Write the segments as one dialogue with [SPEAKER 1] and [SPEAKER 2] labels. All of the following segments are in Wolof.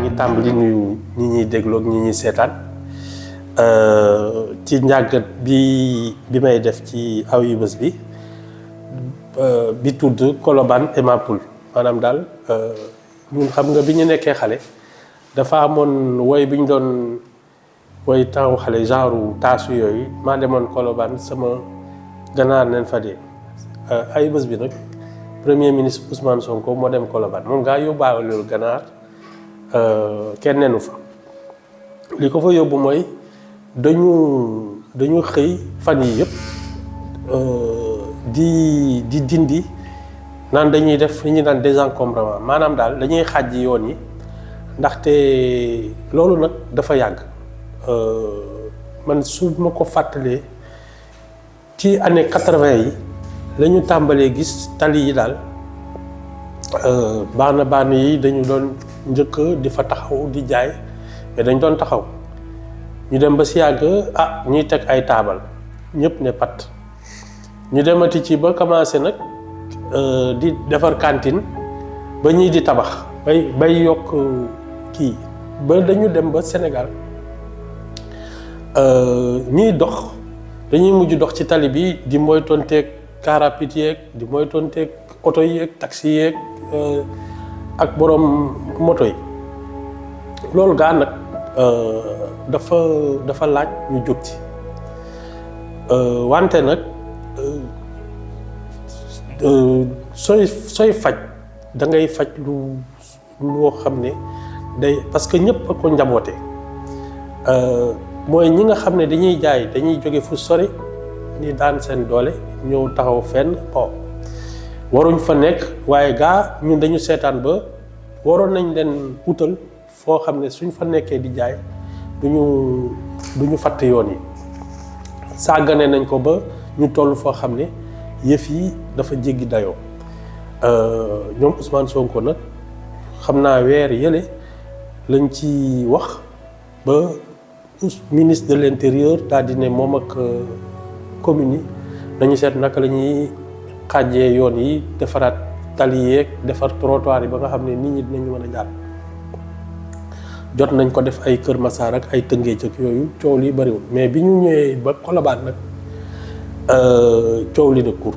[SPEAKER 1] ngi tàmbali nuyu ñi ñuy déglu ak ñi ñuy seetaan ci njàngat bi may def ci Ayubés bi tudd Colobane et ma poule maanaam daal ñun xam nga bi ñu nekkee xale dafa amoon woy bi ñu doon woy temps xale genre taasu yooyu maa demoon Colobane sama ganaar neen fa dee Ayubés bi nag premier ministre Ousmane Sonko moo dem Colobane moom ngaa yóbbaale loolu ganaar kenn nenu fa li ko fa yóbbu mooy dañu xëy fan yi yëpp di dindi naan dañuy def li ñuy naan désencombrement maanaam daal dañuy xàjji yoon yi ndaxte loolu nag dafa yàgg man su ma ko fàttalee ci année 80 yi la ñu tàmbalee gis tali yi daal baan yi dañu doon njëkk di fa taxaw di jaay mais dañ doon taxaw ñu dem ba si yàgg ñuy teg ay taabal ñëpp ne pat ñu demati ci ba commencé nag di defar cantine ba ñii di tabax bay yokk kii ba dañu dem ba Sénégal ñiy dox dañuy mujj dox ci tali bi di moytonteeg car rapide yeeg di moytonteeg oto yeeg taxi yeeg ak borom moto yi loolu gaa nag dafa laaj ñu jóg ci wante nag sooy faj da ngay faj loo xam ne day parce que ñëpp a ko njaboote mooy ñi nga xam ne dañuy jaay dañuy jóge fu sori ni daan seen doole ñëw taxaw fenn waruñ fa nekk waaye gaa ñun dañu seetaan ba waroon nañ leen utal foo xam ne suñ fa nekkee di jaay duñu fatt yoon yi sàggane nañ ko ba ñu toll foo xam ne yëf yi dafa jéggi dayoo ñoom Ousmane Sonko nag xam naa weer yële lañ ci wax ba ministre de l'intérieur daal di ne moom ak commune yi nañu seet naka la ñuy xàjjee yoon yi defaraat tali yeeg defar trottoir yi ba nga xam ne nit ñi dinañu mën a jàll jot nañ ko def ay Kër Massar ak ay Tëngéej ak yooyu coow li bariwul mais bi ñu ñëwee ba Colobane nag coow li na kur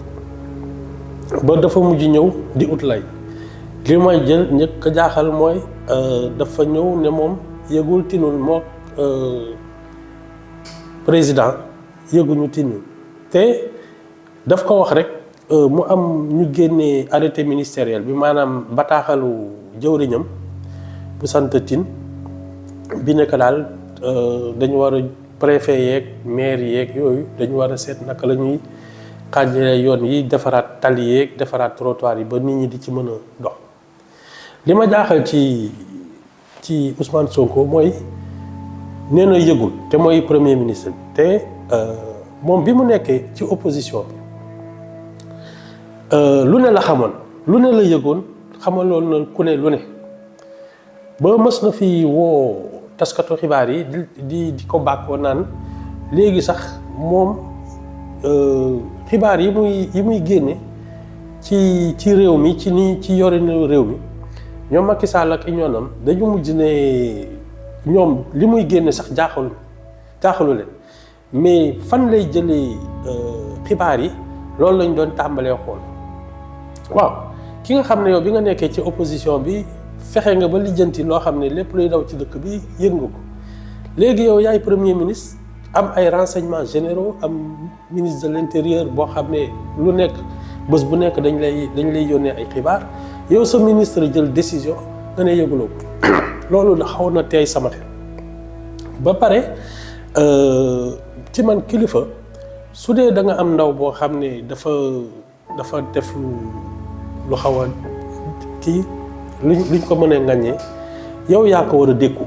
[SPEAKER 1] ba dafa mujj ñëw di ut lay li may jël njëkk a jaaxal mooy dafa ñëw ne moom yëgul tinul moo président yëguñu tinul te daf ko wax rek mu am ñu génnee arrêté ministériel bi maanaam bataaxalu jëwriñam bu sant Tine bi nekk daal dañu war a préfet yeeg maire yeeg yooyu dañu war a seet naka la ñuy xàjjale yoon yi defaraat tali yeeg defaraat trottoir yi ba nit ñi di ci mën a dox li ma jaaxal ci Ousmane Sonko mooy nee na yëgul te mooy premier ministre te moom bi mu nekkee ci opposition bi lu ne la xamoon lu ne la yëgoon xamaloon na ku ne lu ne ba mës na fi woo taskatu xibaar yi di ko bàkkoo naan léegi sax moom xibaar yi muy génne ci réew mi ci yorinu réew mi ñoom Macky Sall ak ñoonam dañu mujj ne ñoom li muy génne sax jaaxalu leen mais fan lay jëlee xibaar yi loolu lañ doon tàmbalee xool waaw ki nga xam ne yow bi nga nekkee ci opposition bi fexe nga ba lijjanti loo xam ne lépp luy daw ci dëkk bi yëg nga ko léegi yow yaay premier ministre am ay renseignements généraux am ministre de l'intérieur boo xam ne lu nekk bés bu nekk dañ lay yónnee ay xibaar yow sa ministre jël décision nga ne yëguloo ko loolu xaw na teey sama xel ba pare ci man kilifa su dee da nga am ndaw boo xam ne dafa def lu xaw a kii luñ ko mënee ngaññee yow yaa ko war a dékku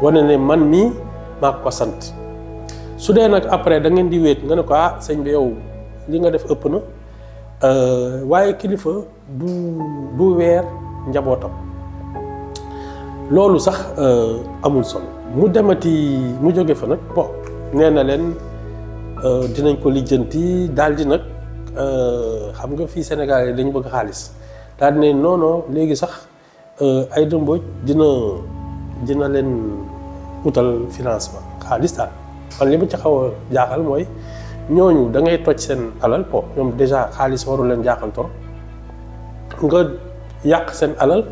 [SPEAKER 1] wane ne man mii maa ko sant su dee nag après da ngeen di wéet nga ne ko sëñ bi yow li nga def ëpp na waaye kilifa du weer njabootam loolu sax amul solo mu jóge fa nag bon nee na leen dinañ ko lijjanti daal di nag xam nga fii Sénégal yi dañu bëgg xaalis daal di ne non léegi sax Aïda Mbodj dina dina leen utal financement xaalis daal man li ma ci xaw a jaaxal mooy ñooñu da ngay toj seen alal po ñoom déjà xaalis warul leen jaaxal trop nga yàq seen alal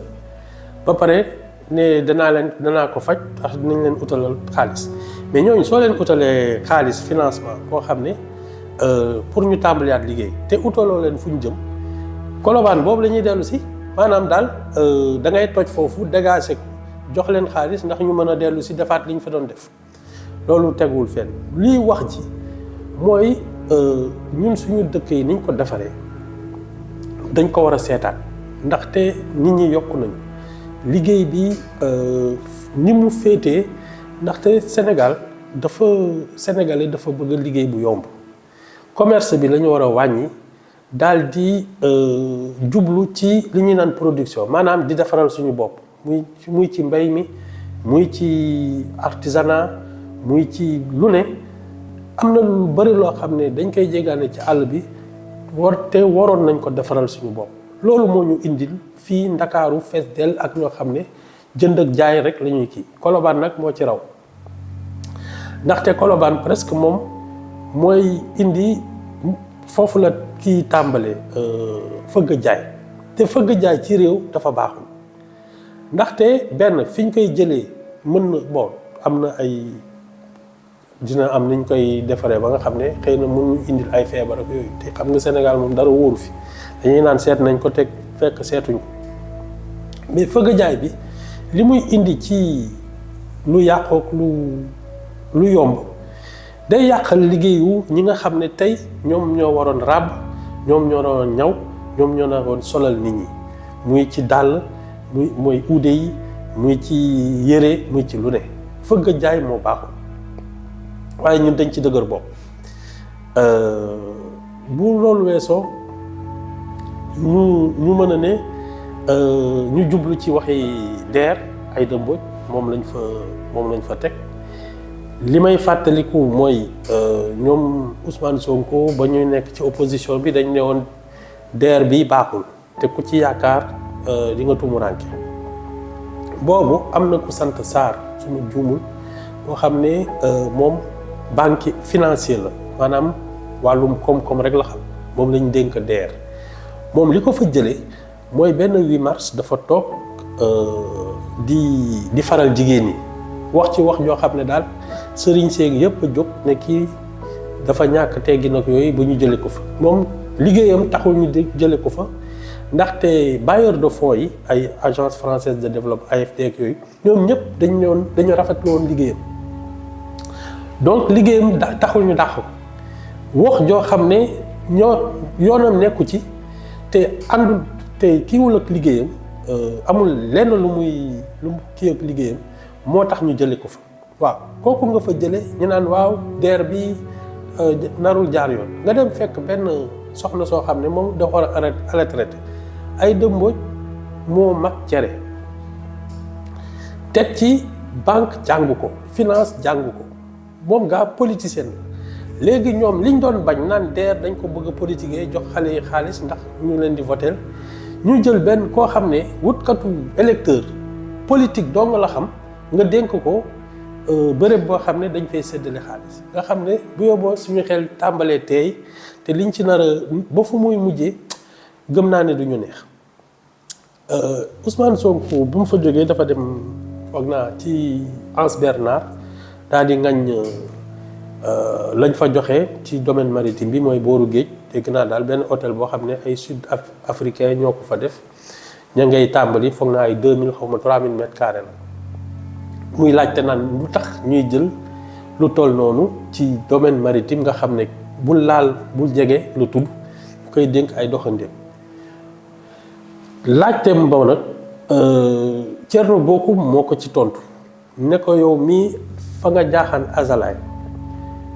[SPEAKER 1] ba pare ne danaa ko faj tax dinañ leen utalal xaalis mais ñooñu soo leen utalee xaalis financement koo xam ne pour ñu tàmbaliwaat liggéey te utaloo leen fu ñu jëm Colobane boobu la ñuy dellu si maanaam daal da ngay toj foofu dégager ko jox leen xaalis ndax ñu mën a dellu si defaat li ñu fa doon def loolu teguwul fenn lii wax ji mooy ñun suñu dëkk yi niñ ko defaree dañ ko war a seetaat ndaxte nit ñi yokku nañu liggéey bi ni mu féetee ndaxte Sénégalais dafa bëgg liggéey bu yomb commerce bi la ñu war a wàññi daal di jublu ci li ñuy naan production maanaam di defaral suñu bopp muy ci mbay mi muy ci artisanat muy ci lu ne am na lu bari loo xam ne dañ koy jégaane ci àll bi waroon nañ ko defaral suñu bopp loolu moo ñu indil fii Ndakaaru fees dell ak ñoo xam ne jënd ak jaay rek la ñuy kii Colobane nag moo ci raw ndaxte Colobane presque moom mooy indi foofu la kii tàmbale fëgg jaay te fëgg jaay ci réew dafa baaxul ndaxte benn fi ñu koy jëlee mën na bon am na ay dina am niñ koy defaree ba nga xam ne xëy na mënuñu indil ay feebar ak yooyu te xam nga Sénégal moom dara wóoru fi dañuy naan seet nañ ko teg fekk seetuñ ko mais fëgg jaay bi li muy indi ci lu yàqook lu yomb day yàqal liggéeyu ñi nga xam ne tey ñoom ñoo waroon ràbb ñoom ñoo waroon ñaw ñoom ñoo waroon solal nit ñi muy ci dàll muy uude yi muy ci yére muy ci lu ne fëgg jaay moo baaxul waaye ñun dañ ci dëgër bopp bu loolu weesoo ñu mën a ne ñu jublu ci waxi DER Aïda Mbodj moom lañ fa teg li may fàttaliku mooy ñoom Ousmane Sonko ba ñuy nekk ci opposition bi dañ ne woon DER bi baaxul te ku ci yaakaar di nga tumuraanke boobu am na ku sant Sarr suñu juumul boo xam ne moom banque financier la maanaam wàllum koom-koom rek la xam moom lañ dénk DER moom li ko fa jëlee mooy benn 8 mars dafa toog di faral jigéen ñi wax ci wax joo xam ne daal sëriñ seeg yëpp a jóg ne kii dafa ñàkk teggi nag yooyu ba ñu jëlee ko fa moom liggéeyam taxul ñu jëlee ko fa ndaxte bailleur de fonds yi ay agence française de développement AFD ak yooyu ñoom ñëpp dañu rafetlu woon liggéeyam donc liggéeyam taxul ñu dàq ko wax joo xam ne yoonam nekku ci te àndul te kiiwul ak liggéeyam amul lenn lu mu kii ak liggéeyam moo tax ñu jëlee ko fa waaw kooku nga fa jële ñu naan waaw DER bi narul jaar yoon nga dem fekk benn soxna soo xam ne moom dafa war a retraité Aïda Mbodj moo mag cere teg ci banque jàng ko finance jàng ko moom gaa politicien la léegi ñoom liñ doon bañ naan DER dañ ko bëgg a politiquer jox xale yi xaalis ndax ñu leen di voter ñu jël benn koo xam ne wutkatu électeur politique dong la xam nga dénk ko bërëb boo xam ne dañ fay séddale xaalis nga xam ne bu yóbboo suñu xel tàmbalee teey te liñ ci nar a ba fu muy mujjee gëm naa ne du ñu neex Ousmane Sonko bu mu fa jógee dafa dem foog naa ci Anse Bernard daal di ngañ lañ fa joxe ci domaine maritime bi mooy booru géej dégg naa daal benn hôtel boo xam ne ay sud africain ñoo ko fa def ña ngay tàmbali foog naa ay 2000 xaw ma 3000 mètres carrés la muy laajte naan lu tax ñuy jël lu toll noonu ci domaine maritime nga xam ne bul jege lu tudd bu koy dénk ay doxandéem laajteem boobu nag Thierno Bocoum moo ko ci tontu ne ko yow mii fa nga jaaxaan azalaay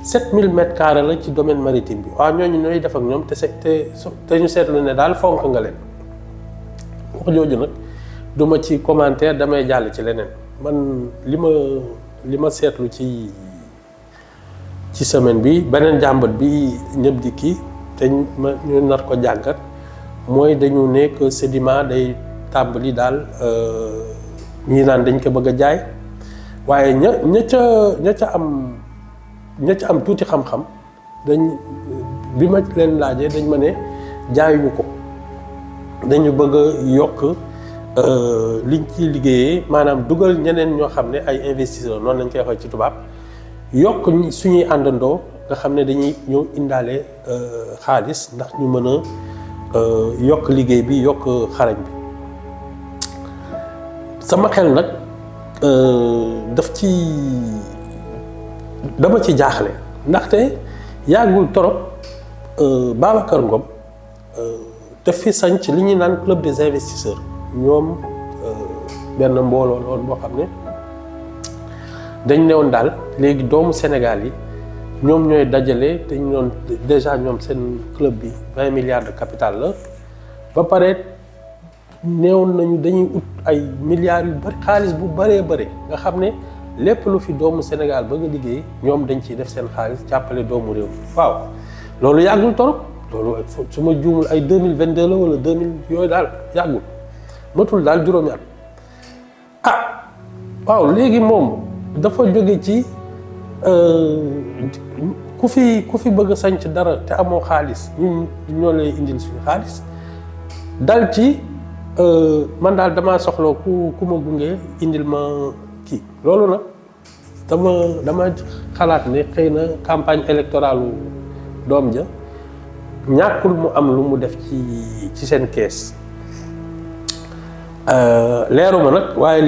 [SPEAKER 1] 7000 mètres carrés la ci domaine maritime bi waaw ñooñu ñooy def ak ñoom te ñu seetlu ne daal fonk nga leen wax jooju nag duma ci commentaire damay jàll ci leneen man li ma seetlu ci semaine bi beneen jàmbat bi ñëpp di kii te ñu nar ko jàngat mooy dañu nekk sédiment day tàmbali daal ñii naan dañ ko bëgg a jaay waaye ña ca am tuuti xam-xam dañ bi ma leen laajee dañ ma ne jaayuñu ko dañu bëgg a yokk liñ ciy liggéeyee maanaam dugal ñeneen ñoo xam ne ay investisseurs noonu lañ koy waxee ci tubaab yokk suñuy àndandoo nga xam ne dañuy ñëw indaale xaalis ndax ñu mën a yokk liggéey bi yokk xarañ bi sama xel nag dama ci jaaxle ndaxte yàggul torop Babacar Ngom daf fi sanc li ñuy naan club des investisseurs ñoom benn mbooloo loon boo xam ne dañ newoon daal léegi doomu Sénégal yi ñoom ñooy dajale dañ doon déjà ñoom seen club bi 20 milliards de capital la ba pare neewoon nañu dañuy ut ay milliards yu bari xaalis bu bëree bëri nga xam ne lépp lu fi doomu Sénégal bëgg a liggéey ñoom dañ ciy def seen xaalis jàppale doomu réew waaw loolu yàggul torop loolu su ma juumul ay 2022 la wala 2000 yooyu daal yàggul matul daal juróomi at waaw léegi moom dafa jóge ci ku fi bëgg a sanc dara te amoo xaalis ñun ñoo lay indil suñu xaalis dal ci man daal damaa soxla ku ma gunge indil ma kii loolu nag dama xalaat ne xëy na campagne électorale doom ja ñàkkul mu am lu mu def ci seen kees leeruma nag waaye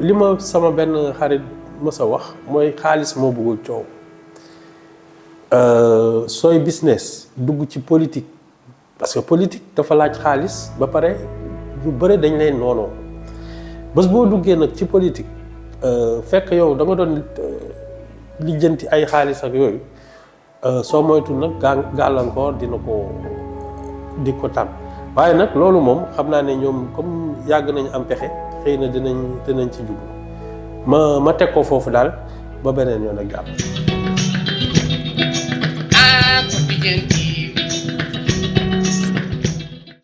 [SPEAKER 1] li ma sama benn xarit mës a wax mooy xaalis moo bëggul coow sooy business dugg ci politique parce que politique dafa laaj xaalis ba pare ñu bëre dañ lay noonoo bés boo duggee nag ci politique fekk yow da nga doon lijjanti ay xaalis ak yooyu soo moytu nag gàllankoor di ko tànn waaye nag loolu moom xam naa ne ñoom comme yàgg nañu am pexe xëy na dinañ ci jublu ma teg ko foofu daal ba beneen yoon ak jàmm.